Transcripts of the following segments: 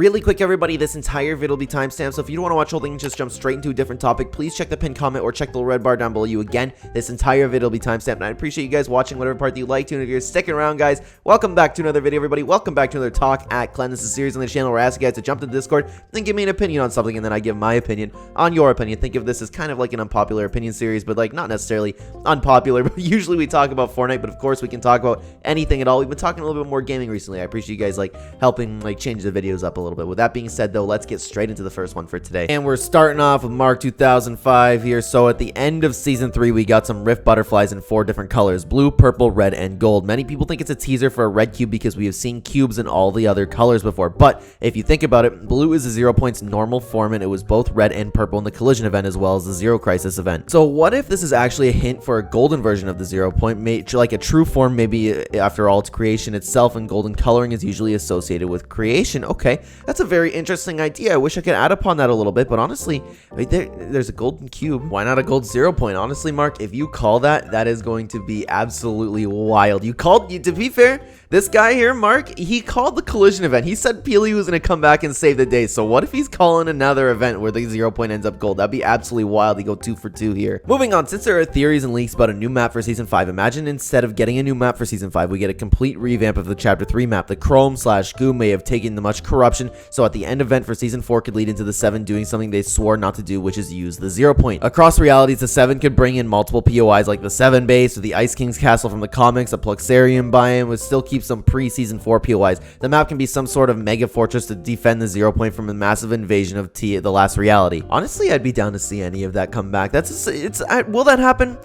Really quick, everybody, this entire video will be timestamped, so if you don't want to watch the whole thing and just jump straight into a different topic, please check the pinned comment or check the little red bar down below you. Again, this entire video will be timestamped, and I appreciate you guys watching whatever part that you like to, and if you're sticking around, guys, welcome back to another video, everybody. Welcome back to another talk at Clen. This is a series on the channel where I ask you guys to jump to the Discord and give me an opinion on something, and then I give my opinion on your opinion. Think of this as kind of like an unpopular opinion series, but like not necessarily unpopular, but usually we talk about Fortnite, but of course we can talk about anything at all. We've been talking a little bit more gaming recently. I appreciate you guys like helping like change the videos up a little bit. With that being said, though, let's get straight into the first one for today, and we're starting off with Mark 2005 here. So at the end of season 3, we got some rift butterflies in 4 different colors: blue, purple, red, and gold. Many people think it's a teaser for a red cube because we have seen cubes in all the other colors before, but if you think about it, blue is the 0 points normal form, and it was both red and purple in the collision event as well as the zero crisis event. So what if this is actually a hint for a golden version of the 0 point, like a true form? Maybe after all, it's creation itself, and golden coloring is usually associated with creation. Okay, that's a very interesting idea. I wish I could add upon that a little bit, but honestly, right there's a golden cube. Why not a gold 0 point? Honestly, Mark, if you call that, that is going to be absolutely wild. To be fair, this guy here, Mark, he called the collision event. He said Peely was going to come back and save the day. So what if he's calling another event where the 0 point ends up gold? That'd be absolutely wild. He go 2 for 2 here. Moving on, since there are theories and leaks about a new map for season 5, imagine instead of getting a new map for season 5, we get a complete revamp of the chapter 3 map. The Chrome/Goo may have taken the much corruption, so at the end event for season 4 could lead into the 7 doing something they swore not to do, which is use the 0 point. Across realities, the 7 could bring in multiple POIs like the 7 base or the Ice King's castle from the comics. A Pluxarium biome would still keep some pre-season 4 POIs. The map can be some sort of mega fortress to defend the 0 point from a massive invasion of the last reality. Honestly, I'd be down to see any of that come back. Will that happen?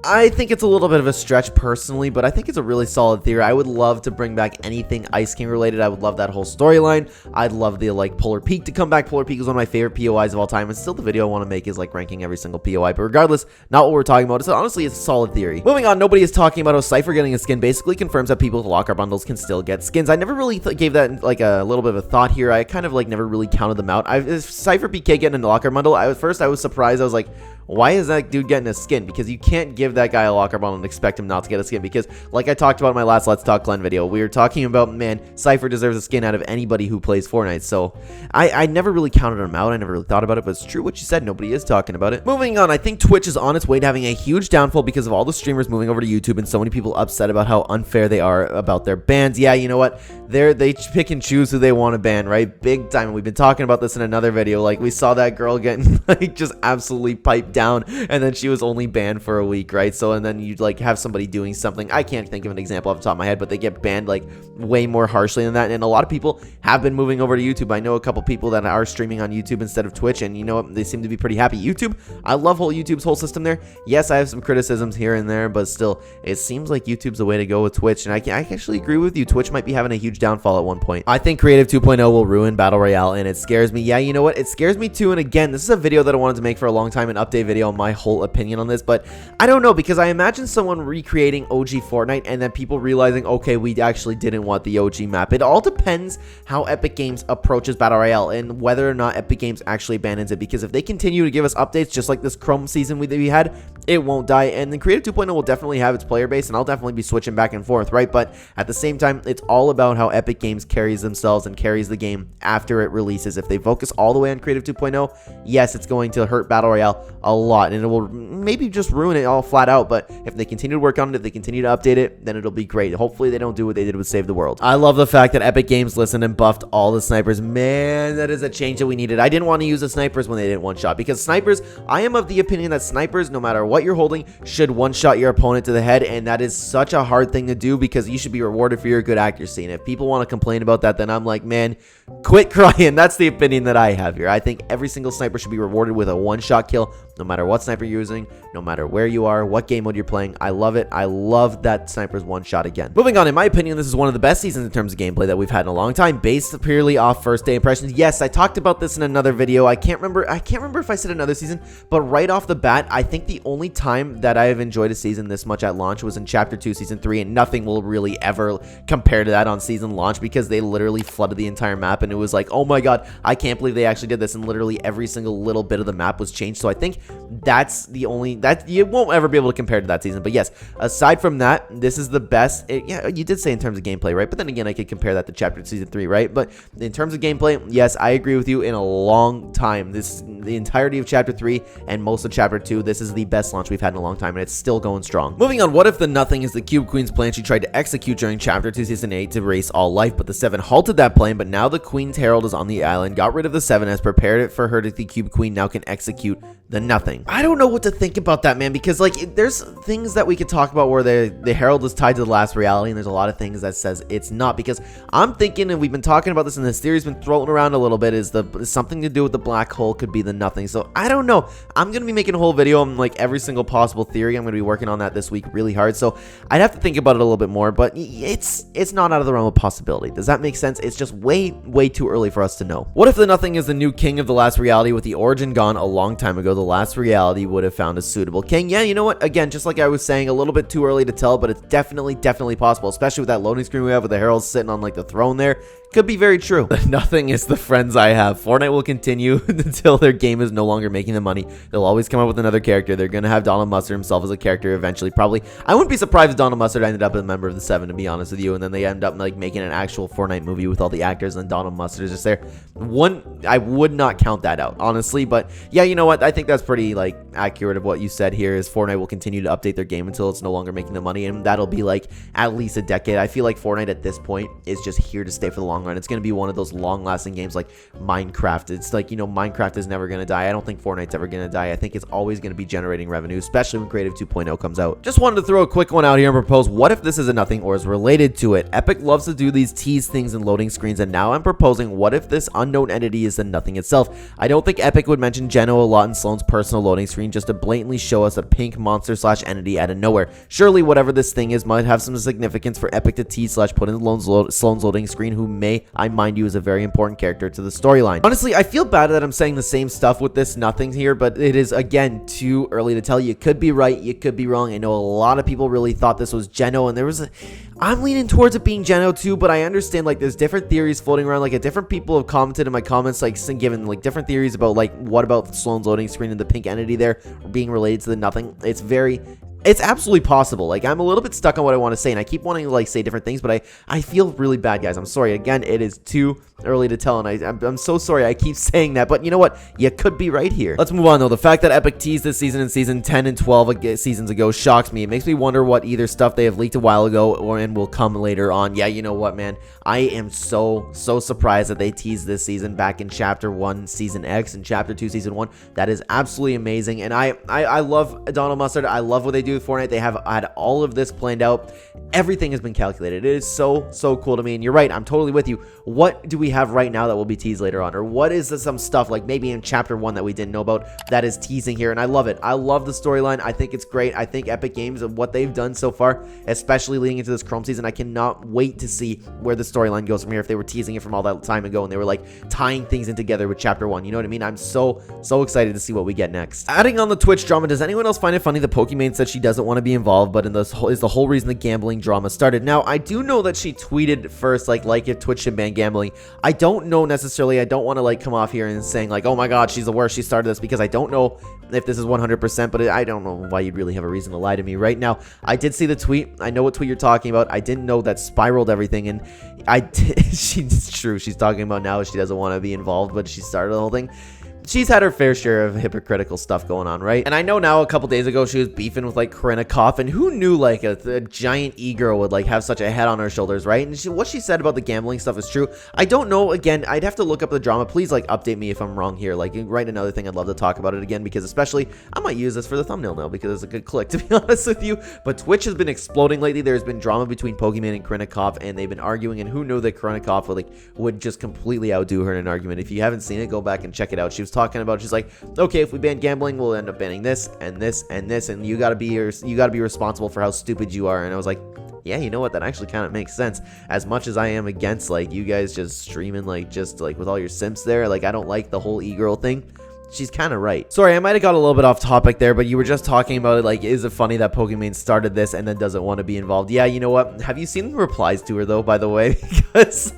I think it's a little bit of a stretch personally, but I think it's a really solid theory. I would love to bring back anything Ice King related. I would love that whole storyline. I'd love the like Polar Peak to come back. Polar Peak is one of my favorite POIs of all time, and still the video I want to make is like ranking every single POI. But regardless, not what we're talking about. Honestly, it's a solid theory. Moving on, nobody is talking about how Cypher getting a skin basically confirms that people with locker bundles can still get skins. I never really gave that like a little bit of a thought here. I kind of like never really counted them out. Cypher PK getting a locker bundle, at first I was surprised. I was like, why is that dude getting a skin? Because you can't give that guy a locker bundle and expect him not to get a skin, because like I talked about in my last Let's Talk Clen video, we were talking about, man, Cypher deserves a skin out of anybody who plays Fortnite. So I never really counted him out. I never really thought about it, but it's true what you said. Nobody is talking about it. Moving on, I think Twitch is on its way to having a huge downfall because of all the streamers moving over to YouTube and so many people upset about how unfair they are about their bans. Yeah, you know what? They pick and choose who they want to ban, right? Big time. And we've been talking about this in another video. Like we saw that girl getting like just absolutely piped down, and then she was only banned for a week, right? So and then you'd like have somebody doing something, I can't think of an example off the top of my head, but they get banned like way more harshly than that. And a lot of people have been moving over to YouTube. I know a couple people that are streaming on YouTube instead of Twitch, and you know what, they seem to be pretty happy. YouTube, I love YouTube's whole system there. Yes, I have some criticisms here and there, but still it seems like YouTube's the way to go with Twitch, and I actually agree with you. Twitch might be having a huge downfall at one point. I think Creative 2.0 will ruin Battle Royale, and it scares me. Yeah, you know what, it scares me too. And again, this is a video that I wanted to make for a long time, an update video on my whole opinion on this, but I don't know, because I imagine someone recreating OG Fortnite and then people realizing, okay, we actually didn't want the OG map. It all depends how Epic Games approaches Battle Royale and whether or not Epic Games actually abandons it, because if they continue to give us updates just like this Chrome season we had, it won't die, and then Creative 2.0 will definitely have its player base, and I'll definitely be switching back and forth, right? But at the same time, it's all about how Epic Games carries themselves and carries the game after it releases. If they focus all the way on Creative 2.0, yes, it's going to hurt Battle Royale a lot, and it will maybe just ruin it all flat out. But if they continue to work on it, if they continue to update it, then it'll be great. Hopefully they don't do what they did with Save the World. I love the fact that Epic Games listened and buffed all the snipers. Man, that is a change that we needed. I didn't want to use the snipers when they didn't one-shot, because snipers, I am of the opinion that snipers, no matter what you're holding, should one-shot your opponent to the head, and that is such a hard thing to do because you should be rewarded for your good accuracy. And if people want to complain about that, then I'm like, man, quit crying. That's the opinion that I have here. I think every single sniper should be rewarded with a one-shot kill, no matter what sniper you're using, no matter where you are, what game mode you're playing. I love it. I love that sniper's one shot again. Moving on, in my opinion, this is one of the best seasons in terms of gameplay that we've had in a long time, based purely off first day impressions. Yes, I talked about this in another video. I can't remember if I said another season, but right off the bat, I think the only time that I have enjoyed a season this much at launch was in chapter 2 season 3, and nothing will really ever compare to that on season launch, because they literally flooded the entire map, and it was like, oh my god, I can't believe they actually did this, and literally every single little bit of the map was changed. So I think that's the only, that you won't ever be able to compare to that season. But yes, aside from that, this is the best. Yeah, you did say in terms of gameplay, right? But then again, I could compare that to chapter season 3, right? But in terms of gameplay, yes, I agree with you. In a long time, the entirety of chapter 3 and most of chapter 2, this is the best launch we've had in a long time, and it's still going strong. Moving on, what if the nothing is the Cube Queen's plan she tried to execute during chapter 2 season 8 to erase all life, but the 7 halted that plan. But now the Queen's Herald is on the island, got rid of the 7, has prepared it for her to the Cube Queen now can execute the nothing. I don't know what to think about that, man, because like there's things that we could talk about where the Herald is tied to the last reality, and there's a lot of things that says it's not, because I'm thinking, and we've been talking about this, and this theory's been thrown around a little bit, is something to do with the black hole could be the nothing. So I don't know. I'm gonna be making a whole video on like every single possible theory. I'm gonna be working on that this week really hard, so I'd have to think about it a little bit more, but it's not out of the realm of possibility. Does that make sense? It's just way too early for us to know. What if the nothing is the new king of the last reality? With the origin gone a long time ago, the last reality would have found a suitable king. Yeah, you know what, again, just like I was saying, a little bit too early to tell, but it's definitely possible, especially with that loading screen we have with the herald sitting on like the throne there. Could be very true. Nothing is the friends I have. Fortnite will continue until their game is no longer making the money. They'll always come up with another character. They're gonna have Donald Mustard himself as a character eventually, probably. I wouldn't be surprised if Donald Mustard ended up a member of the 7, to be honest with you, and then they end up like making an actual Fortnite movie with all the actors, and Donald Mustard is just there. I would not count that out, honestly, but yeah, you know what? I think that's pretty like accurate of what you said here. Is Fortnite will continue to update their game until it's no longer making the money, and that'll be like at least a decade. I feel like Fortnite at this point is just here to stay for the long run. It's gonna be one of those long-lasting games like Minecraft. It's like, you know, Minecraft is never gonna die. I don't think Fortnite's ever gonna die. I think it's always gonna be generating revenue, especially when Creative 2.0 comes out. Just wanted to throw a quick one out here and propose, what if this is a nothing or is related to it? Epic loves to do these tease things and loading screens, and now I'm proposing, what if this unknown entity is the nothing itself? I don't think Epic would mention Geno a lot in Sloan's personal loading screen just to blatantly show us a pink monster slash entity out of nowhere. Surely whatever this thing is might have some significance for Epic to tease slash put in Sloan's loading screen, who I mind you, is a very important character to the storyline. Honestly, I feel bad that I'm saying the same stuff with this nothing here, but it is, again, too early to tell. You could be right, you could be wrong. I know a lot of people really thought this was Geno, and I'm leaning towards it being Geno too, but I understand like there's different theories floating around. Like different people have commented in my comments, like given like different theories about like what about Sloan's loading screen and the pink entity there being related to the nothing. It's absolutely possible. Like, I'm a little bit stuck on what I want to say, and I keep wanting to like say different things, but I feel really bad, guys. I'm sorry. Again, it is too early to tell, and I'm so sorry I keep saying that, but you know what? You could be right here. Let's move on, though. The fact that Epic teased this season in season 10 and 12 seasons ago shocks me. It makes me wonder what either stuff they have leaked a while ago and will come later on. Yeah, you know what, man? I am so surprised that they teased this season back in Chapter 1, Season X, and Chapter 2, Season 1. That is absolutely amazing, and I love Donald Mustard. I love what they do with Fortnite. They have had all of this planned out. Everything has been calculated. It is so cool to me, and you're right. I'm totally with you. What do we have right now that will be teased later on? Or what is some stuff like maybe in Chapter 1 that we didn't know about that is teasing here? And I love it. I love the storyline. I think it's great. I think Epic Games and what they've done so far, especially leading into this Chrome season, I cannot wait to see where the storyline goes from here. If they were teasing it from all that time ago and they were like tying things in together with Chapter 1, you know what I mean? I'm so excited to see what we get next. Adding on the Twitch drama, does anyone else find it funny that Pokimane said she doesn't want to be involved, but in this is the whole reason the gambling drama started? Now, I do know that she tweeted first like if Twitch should ban gambling. I don't know necessarily. I don't want to like come off here and saying like, oh my god, she's the worst, she started this, because I don't know if this is 100%, but I don't know why you'd really have a reason to lie to me right now. I did see the tweet. I know what tweet you're talking about. I didn't know that spiraled everything, and it's true. She's talking about now she doesn't want to be involved, but she started the whole thing. She's had her fair share of hypocritical stuff going on, right? And I know now a couple days ago she was beefing with like Krinikov, and who knew like a giant e-girl would like have such a head on her shoulders, right? And what she said about the gambling stuff is true. I don't know. Again, I'd have to look up the drama. Please like update me if I'm wrong here. Like write another thing. I'd love to talk about it again, because especially I might use this for the thumbnail now because it's a good click, to be honest with you. But Twitch has been exploding lately. There's been drama between Pokimane and Krinikov, and they've been arguing, and who knew that Krinikov would just completely outdo her in an argument. If you haven't seen it, go back and check it out. She was talking about, she's like, okay, if we ban gambling, we'll end up banning this and this and this, and you gotta be responsible for how stupid you are. And I was like, yeah, you know what, that actually kind of makes sense. As much as I am against like you guys just streaming like just like with all your simps there, like I don't like the whole e-girl thing. she's kind of right. Sorry, I might have got a little bit off topic there, but you were just talking about it, like, is it funny that Pokimane started this and then doesn't want to be involved? Yeah, you know what? Have you seen the replies to her, though, by the way? Because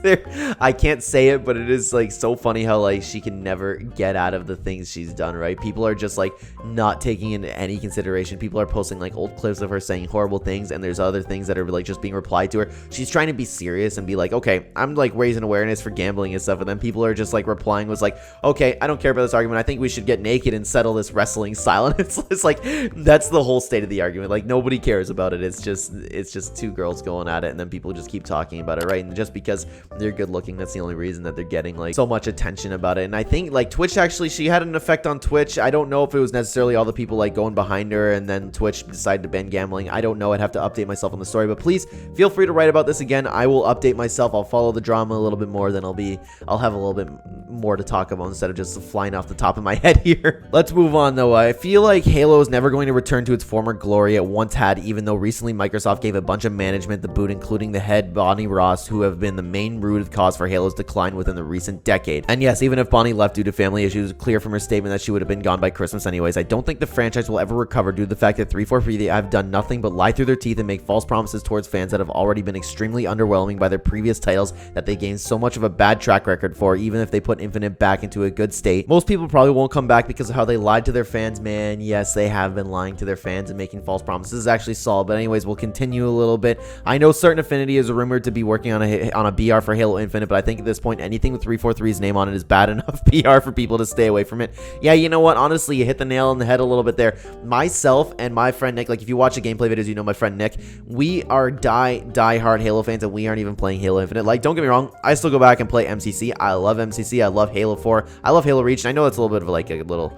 I can't say it, but it is, like, so funny how, like, she can never get out of the things she's done, right? People are just, like, not taking into any consideration. People are posting, like, old clips of her saying horrible things, and there's other things that are, like, just being replied to her. She's trying to be serious and be like, okay, I'm, like, raising awareness for gambling and stuff, and then people are just, like, replying was like, okay, I don't care about this argument. I think we should get naked and settle this wrestling style. And it's like, that's the whole state of the argument. Like, nobody cares about it. It's just two girls going at it, and then people just keep talking about it, right? And just because they're good looking, that's the only reason that they're getting, like, so much attention about it. And I think, like, Twitch, actually, she had an effect on Twitch. I don't know if it was necessarily all the people, like, going behind her, and then Twitch decided to ban gambling. I don't know. I'd have to update myself on the story, but please feel free to write about this again. I will update myself. I'll follow the drama a little bit more, then I'll have a little bit more to talk about instead of just flying off the top of my head here. Let's move on, though. I feel like Halo is never going to return to its former glory it once had, even though recently Microsoft gave a bunch of management the boot, including the head Bonnie Ross, who have been the main root cause for Halo's decline within the recent decade. And yes, even if Bonnie left due to family issues, clear from her statement that she would have been gone by Christmas anyways, I don't think the franchise will ever recover due to the fact that 343 have done nothing but lie through their teeth and make false promises towards fans that have already been extremely underwhelming by their previous titles that they gained so much of a bad track record for, even if they put Infinite back into a good state. Most people probably won't come back because of how they lied to their fans, man. Yes, they have been lying to their fans and making false promises. Actually solid, but anyways, we'll continue a little bit. I know Certain Affinity is rumored to be working on a BR for Halo Infinite, but I think at this point, anything with 343's name on it is bad enough PR for people to stay away from it. Yeah, you know what? Honestly, you hit the nail on the head a little bit there. Myself and my friend Nick, like, if you watch the gameplay videos, you know my friend Nick, we are die-hard Halo fans, and we aren't even playing Halo Infinite. Like, don't get me wrong, I still go back and play MCC. I love MCC. I love Halo 4. I love Halo Reach, and I know that's a little bit of like a little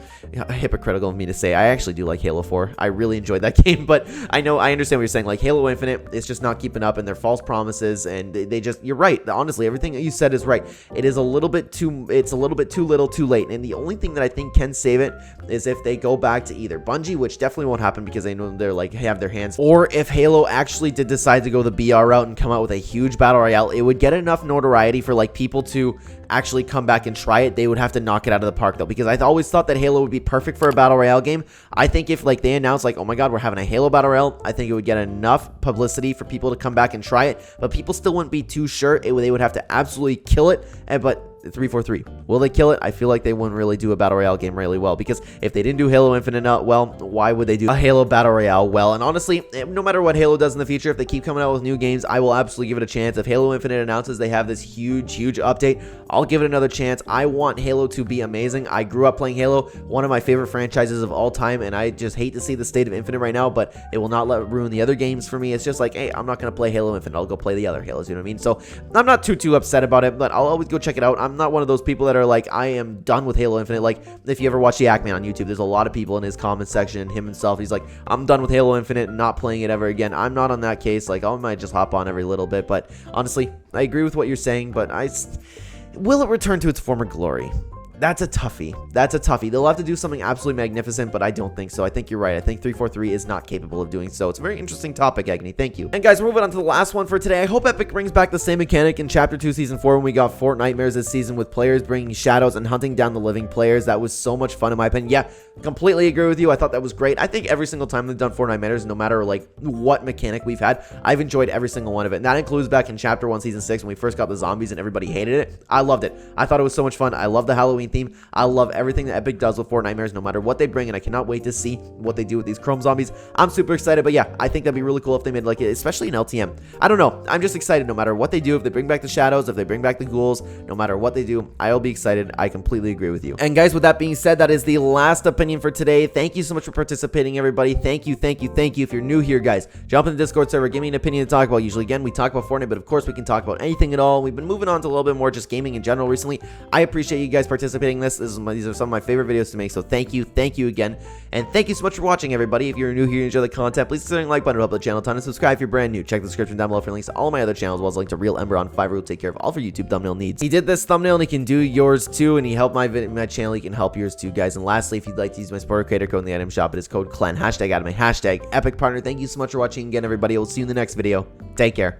hypocritical of me to say. I actually do like Halo 4. I really enjoyed that game, but I understand what you're saying. Like, Halo Infinite, it's just not keeping up, and they're false promises, and they just, you're right. Honestly, everything that you said is right. It's a little bit too little too late, and the only thing that I think can save it is if they go back to either Bungie, which definitely won't happen because they know they're like have their hands, or if Halo actually did decide to go the BR route and come out with a huge battle royale, it would get enough notoriety for like people to actually come back and try it. They would have to knock it out of the park though, because I always thought that Halo would be perfect for a battle royale game. I think if like they announced like, oh my god, we're having a Halo battle royale, I think it would get enough publicity for people to come back and try it, but people still wouldn't be too sure. They would have to absolutely kill it. But 343, will they kill it? I feel like they wouldn't really do a battle royale game really well, because if they didn't do Halo Infinite well, why would they do a Halo battle royale well? And honestly, no matter what Halo does in the future, if they keep coming out with new games, I will absolutely give it a chance. If Halo Infinite announces they have this huge update, I'll give it another chance. I want Halo to be amazing. I grew up playing Halo, one of my favorite franchises of all time, and I just hate to see the state of Infinite right now, but it will not let it ruin the other games for me. It's just like, hey, I'm not going to play Halo Infinite. I'll go play the other Halos, you know what I mean? So I'm not too upset about it, but I'll always go check it out. I'm not one of those people that are like, I am done with Halo Infinite. Like, if you ever watch the TAC on YouTube, there's a lot of people in his comment section, him himself, he's like, I'm done with Halo Infinite and not playing it ever again. I'm not on that case. Like, I might just hop on every little bit, but honestly, I agree with what you're saying, but will it return to its former glory? That's a toughie. They'll have to do something absolutely magnificent, but I don't think so. I think you're right. I think 343 is not capable of doing so. It's a very interesting topic, Agony. Thank you. And guys, we're moving on to the last one for today. I hope Epic brings back the same mechanic in Chapter 2, Season 4 when we got Fortnitemares this season, with players bringing shadows and hunting down the living players. That was so much fun in my opinion. Yeah, completely agree with you. I thought that was great. I think every single time they've done Fortnitemares, no matter like what mechanic we've had, I've enjoyed every single one of it. And that includes back in Chapter 1, Season 6 when we first got the zombies and everybody hated it. I loved it. I thought it was so much fun. I love the Halloween theme. I love everything that Epic does with Fortnitemares, no matter what they bring, and I cannot wait to see what they do with these Chrome zombies. I'm super excited, but yeah, I think that'd be really cool if they made like it, especially in LTM. I don't know. I'm just excited no matter what they do. If they bring back the shadows, if they bring back the ghouls, no matter what they do, I'll be excited. I completely agree with you. And guys, with that being said, that is the last opinion for today. Thank you so much for participating, everybody. Thank you. If you're new here, guys, jump in the Discord server, give me an opinion to talk about. Usually, again, we talk about Fortnite, but of course, we can talk about anything at all. We've been moving on to a little bit more just gaming in general recently. I appreciate you guys participating in this. These are some of my favorite videos to make, so thank you again, and thank you so much for watching, everybody. If you're new here and enjoy the content, please consider like button to help the channel a ton, and subscribe if you're brand new. Check the description down below for links to all my other channels, as well as a link to Real Ember on Fiverr, who will take care of all of your YouTube thumbnail needs. He did this thumbnail and he can do yours too, and he helped my channel. He can help yours too, guys. And lastly, if you'd like to use my supporter creator code in the item shop, it is code Clen, #Anime, #Epic Partner. Thank you so much for watching again, everybody. I will see you in the next video. Take care.